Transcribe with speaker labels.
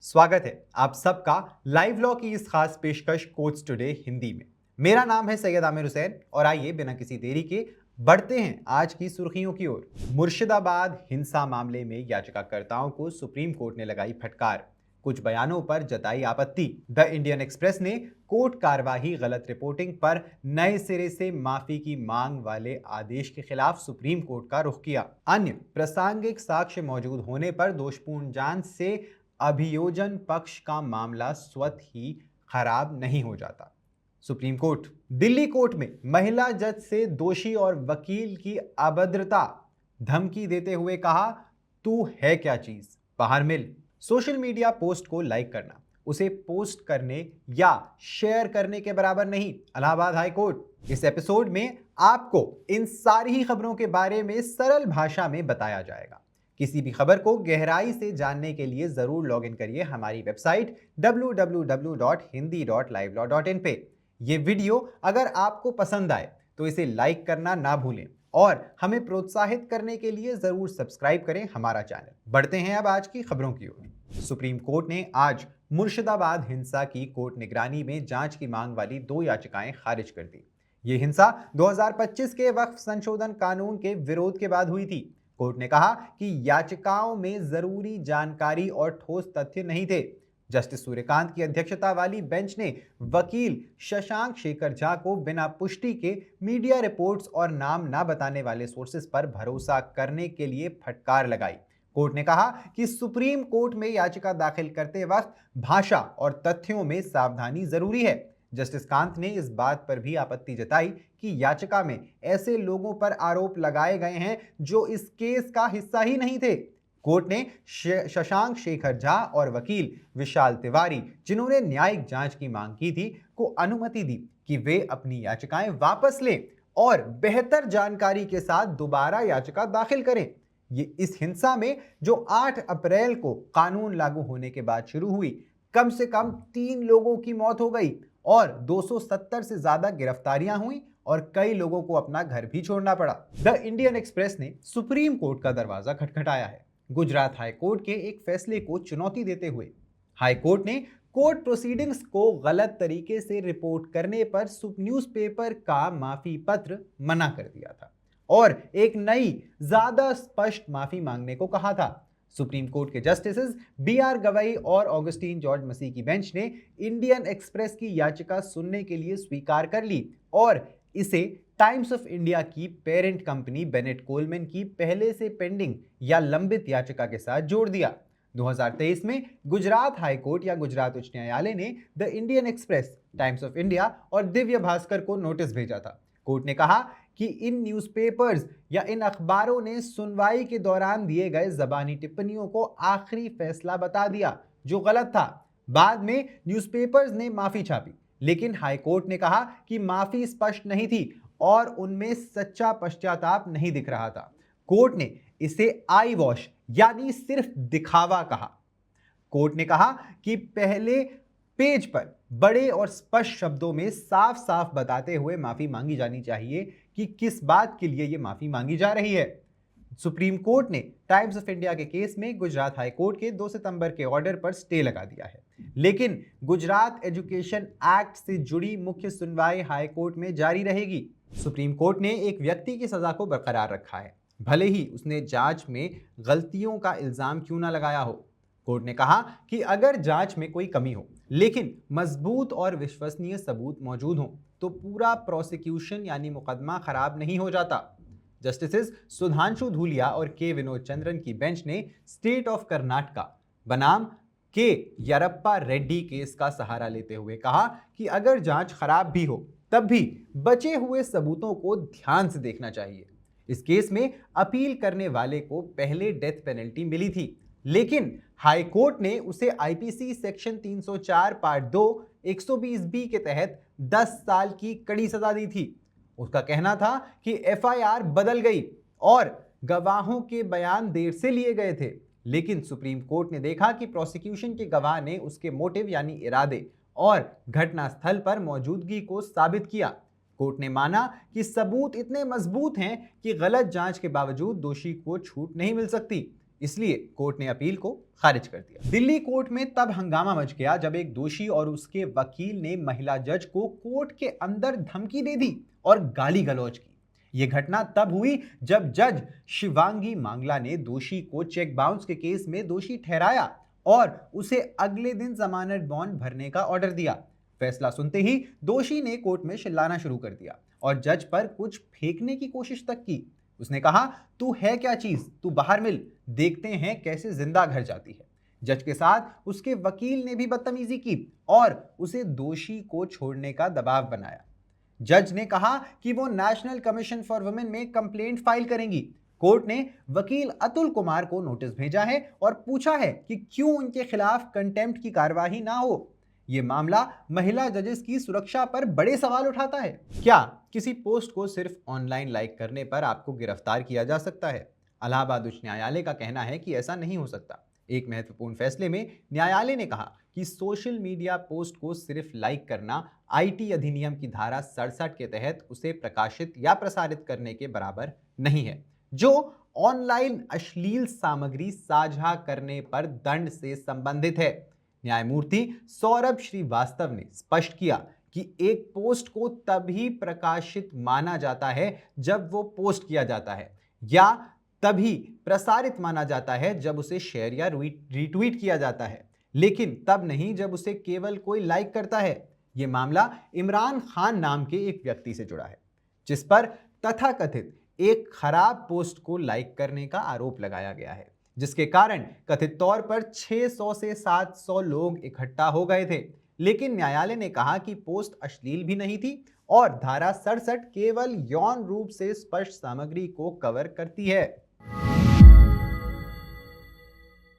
Speaker 1: स्वागत है आप सबका लाइव लॉ की इस खास पेशकश कोर्ट्स टुडे हिंदी में। मेरा नाम है सैयद आमिर हुसैन और आइए बिना किसी देरी के बढ़ते हैं आज की सुर्खियों की ओर। मुर्शिदाबाद हिंसा मामले में याचिकाकर्ताओं को सुप्रीम कोर्ट ने लगाई फटकार, कुछ बयानों पर जताई आपत्ति। द इंडियन एक्सप्रेस ने कोर्ट कार्यवाही गलत रिपोर्टिंग पर नए सिरे से माफी की मांग वाले आदेश के खिलाफ सुप्रीम कोर्ट का रुख किया। अन्य प्रासंगिक साक्ष्य मौजूद होने पर दोषपूर्ण जांच से अभियोजन पक्ष का मामला स्वतः ही खराब नहीं हो जाता। Supreme court. दिल्ली कोर्ट में महिला जज से दोषी और वकील की अभद्रता धमकी देते हुए कहा, तू है क्या चीज, बाहर मिल। सोशल मीडिया पोस्ट को लाइक करना उसे पोस्ट करने या शेयर करने के बराबर नहीं, इलाहाबाद हाई कोर्ट। इस एपिसोड में आपको इन सारी ही खबरों के बारे में सरल भाषा में बताया जाएगा। किसी भी खबर को गहराई से जानने के लिए जरूर लॉग इन करिए हमारी वेबसाइट www.hindi.livelaw.in पे। ये वीडियो अगर आपको पसंद आए तो इसे लाइक करना ना भूलें और हमें प्रोत्साहित करने के लिए जरूर सब्सक्राइब करें हमारा चैनल। बढ़ते हैं अब आज की खबरों की ओर। सुप्रीम कोर्ट ने आज मुर्शिदाबाद हिंसा की कोर्ट निगरानी में जांच की मांग वाली 2 याचिकाएं खारिज कर दी। ये हिंसा 2025 के वक्फ संशोधन कानून के विरोध के बाद हुई थी। कोर्ट ने कहा कि याचिकाओं में जरूरी जानकारी और ठोस तथ्य नहीं थे। जस्टिस सूर्यकांत की अध्यक्षता वाली बेंच ने वकील शशांक शेखर झा को बिना पुष्टि के मीडिया रिपोर्ट्स और नाम ना बताने वाले सोर्सेस पर भरोसा करने के लिए फटकार लगाई। कोर्ट ने कहा कि सुप्रीम कोर्ट में याचिका दाखिल करते वक्त भाषा और तथ्यों में सावधानी जरूरी है। जस्टिस कांत ने इस बात पर भी आपत्ति जताई कि याचिका में ऐसे लोगों पर आरोप लगाए गए हैं जो इस केस का हिस्सा ही नहीं थे। कोर्ट ने शशांक शेखर झा और वकील विशाल तिवारी, जिन्होंने न्यायिक जांच की मांग की थी, को अनुमति दी कि वे अपनी याचिकाएं वापस लें और बेहतर जानकारी के साथ दोबारा याचिका दाखिल करें। ये इस हिंसा में जो 8 अप्रैल को कानून लागू होने के बाद शुरू हुई, कम से कम 3 लोगों की मौत हो गई और 270 से ज्यादा गिरफ्तारियां हुई और कई लोगों को अपना घर भी छोड़ना पड़ा। द इंडियन एक्सप्रेस ने सुप्रीम कोर्ट का दरवाजा खटखटाया है। गुजरात हाई कोर्ट के एक फैसले को चुनौती देते हुए हाई कोर्ट ने कोर्ट प्रोसीडिंग्स को गलत तरीके से रिपोर्ट करने पर न्यूज़पेपर का माफी पत्र मना कर दिया था और एक नई ज्यादा स्पष्ट माफी मांगने को कहा था। सुप्रीम कोर्ट के जस्टिसेस बी.आर. गवई और ऑगस्टीन जॉर्ज मसीह की बेंच ने इंडियन एक्सप्रेस की याचिका सुनने के लिए स्वीकार कर ली और इसे टाइम्स ऑफ इंडिया की पेरेंट कंपनी बेनेट कोलमैन की पहले से पेंडिंग या लंबित याचिका के साथ जोड़ दिया। 2023 में गुजरात हाई कोर्ट या गुजरात उच्च न्यायालय ने the Indian express, times of India और दिव्य भास्कर को नोटिस भेजा था। कोर्ट ने कहा कि इन न्यूज़पेपर्स या इन अखबारों ने सुनवाई के दौरान दिए गए जबानी टिप्पणियों को आखिरी फैसला बता दिया, जो गलत था। बाद में न्यूज़पेपर्स ने माफी छापी, लेकिन हाई कोर्ट ने कहा कि माफी स्पष्ट नहीं थी और उनमें सच्चा पश्चाताप नहीं दिख रहा था। कोर्ट ने इसे आई वॉश यानी सिर्फ दिखावा कहा। कोर्ट ने कहा कि पहले पेज पर बड़े और स्पष्ट शब्दों में साफ साफ बताते हुए माफी मांगी जानी चाहिए कि किस बात के लिए यह माफी मांगी जा रही है। सुप्रीम कोर्ट ने टाइम्स ऑफ इंडिया के केस में गुजरात हाई कोर्ट के 2 सितंबर के ऑर्डर पर स्टे लगा दिया है, लेकिन गुजरात एजुकेशन एक्ट से जुड़ी मुख्य सुनवाई हाई कोर्ट में जारी रहेगी। सुप्रीम कोर्ट ने एक व्यक्ति की सजा को बरकरार रखा है, भले ही उसने जांच में गलतियों का इल्जाम क्यों ना लगाया हो। कोर्ट ने कहा कि अगर जांच में कोई कमी हो लेकिन मजबूत और विश्वसनीय सबूत मौजूद हो तो पूरा प्रोसिक्यूशन यानी मुकदमा खराब नहीं हो जाता। जस्टिसेस सुधांशु धूलिया और के विनोद चंद्रन की बेंच ने स्टेट ऑफ कर्नाटका बनाम के यरप्पा रेड्डी केस का सहारा लेते हुए कहा कि अगर जांच खराब भी हो तब भी बचे हुए सबूतों को ध्यान से देखना चाहिए। इस केस में अपील करने वाले को पहले डेथ पेनल्टी मिली थी, लेकिन हाई कोर्ट ने उसे आईपीसी सेक्शन 304 पार्ट 2 120 बी के तहत 10 साल की कड़ी सजा दी थी। उसका कहना था कि एफआईआर बदल गई और गवाहों के बयान देर से लिए गए थे, लेकिन सुप्रीम कोर्ट ने देखा कि प्रोसिक्यूशन के गवाह ने उसके मोटिव यानी इरादे और घटनास्थल पर मौजूदगी को साबित किया। कोर्ट ने माना कि सबूत इतने मजबूत हैं कि गलत जांच के बावजूद दोषी को छूट नहीं मिल सकती। इसलिए कोर्ट ने अपील को खारिज कर दिया। दिल्ली कोर्ट में तब हंगामा मच गया जब एक दोषी और उसके वकील ने महिला जज को कोर्ट के अंदर धमकी दे दी और गाली गलौज की। यह घटना तब हुई जब जज शिवांगी मांगला ने दोषी को चेक बाउंस के केस में दोषी ठहराया और उसे अगले दिन जमानत बॉन्ड भरने का ऑर्डर दिया। फैसला सुनते ही दोषी ने कोर्ट में चिल्लाना शुरू कर दिया और जज पर कुछ फेंकने की कोशिश तक की। उसने कहा, तू है क्या चीज, तू बाहर मिल, देखते हैं कैसे जिंदा घर जाती है। जज के साथ उसके वकील ने भी बदतमीजी की और उसे दोषी को छोड़ने का दबाव बनाया। जज ने कहा कि वो नेशनल कमीशन फॉर वुमेन में कंप्लेंट फाइल करेंगी। कोर्ट ने वकील अतुल कुमार को नोटिस भेजा है और पूछा है कि क्यों उनके खिलाफ कंटेम्प्ट की कार्यवाही ना हो। यह मामला महिला जजेस की सुरक्षा पर बड़े सवाल उठाता है। क्या किसी पोस्ट को सिर्फ ऑनलाइन लाइक करने पर आपको गिरफ्तार किया जा सकता है? इलाहाबाद उच्च न्यायालय का कहना है कि ऐसा नहीं हो सकता। एक महत्वपूर्ण फैसले में न्यायालय ने कहा कि सोशल मीडिया पोस्ट को सिर्फ लाइक करना आईटी अधिनियम की धारा 67 के तहत उसे प्रकाशित या प्रसारित करने के बराबर नहीं है, जो ऑनलाइन अश्लील सामग्री साझा करने पर दंड से संबंधित है। न्यायमूर्ति सौरभ श्रीवास्तव ने स्पष्ट किया कि एक पोस्ट को तभी प्रकाशित माना जाता है जब वो पोस्ट किया जाता है, या तभी प्रसारित माना जाता है जब उसे शेयर या रीट्वीट किया जाता है, लेकिन तब नहीं जब उसे केवल कोई लाइक करता है। यह मामला इमरान खान नाम के एक व्यक्ति से जुड़ा है, जिस पर तथाकथित एक खराब पोस्ट को लाइक करने का आरोप लगाया गया है, जिसके कारण कथित तौर पर 600 से 700 लोग इकट्ठा हो गए थे। लेकिन न्यायालय ने कहा कि पोस्ट अश्लील भी नहीं थी और धारा 67 केवल यौन रूप से स्पष्ट सामग्री को कवर करती है।